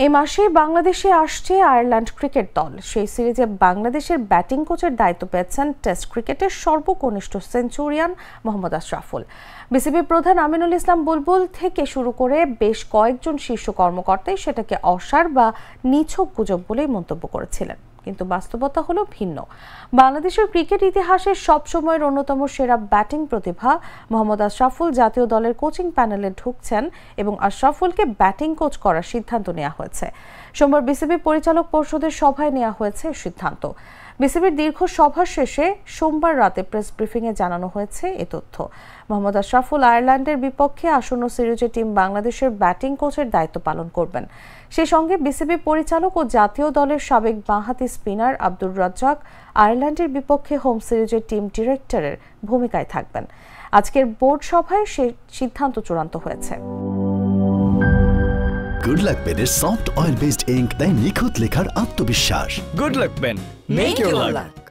এই মাসে বাংলাদেশে আসছে আয়ারল্যান্ড ক্রিকেট দল। সেই সিরিজে বাংলাদেশের ব্যাটিং কোচের দায়িত্ব পেয়েছেন টেস্ট ক্রিকেটের সর্বকনিষ্ঠ সেঞ্চুরিয়ান মোহাম্মদ আশরাফুল। বিসিবি প্রধান আমিনুল ইসলাম বুলবুল থেকে শুরু করে বেশ কয়েকজন শীর্ষ কর্মকর্তাই সেটাকে অসার বা নিছক গুজব বলেই মন্তব্য করেছিলেন। কিন্তু বাস্তবতা হলো ভিন্ন। বাংলাদেশের ক্রিকেট ইতিহাসের সবসময়ের অন্যতম সেরা ব্যাটিং প্রতিভা মোহাম্মদ আশরাফুল জাতীয় দলের কোচিং প্যানেলে ঢুকছেন এবং আশরাফুলকে ব্যাটিং কোচ করার সিদ্ধান্ত নেওয়া হয়েছে। সোমবার বিসিবি পরিচালক পর্ষদের সভায় নেওয়া হয়েছে সিদ্ধান্ত। বিসিবির দীর্ঘ সভা শেষে সোমবার রাতে প্রেস ব্রিফিংয়ে জানানো হয়েছে এ তথ্য। মোহাম্মদ আশরাফুল আয়ারল্যান্ডের বিপক্ষে আসন্ন সিরিজে টিম বাংলাদেশের ব্যাটিং কোচের দায়িত্ব পালন করবেন। সেই সঙ্গে বিসিবি পরিচালক ও জাতীয় দলের সাবেক বাঁহাতি স্পিনার আব্দুর রাজ্জাক আয়ারল্যান্ডের বিপক্ষে হোম সিরিজের টিম ডিরেক্টরের ভূমিকায় থাকবেন। আজকের বোর্ড সভায় সেই সিদ্ধান্ত চূড়ান্ত হয়েছে। গুড লাক পেনের সফট অয়েল বেসড ইঙ্ক দেয় নিখুঁত লেখার আত্মবিশ্বাস। Good luck pen, make your lakh.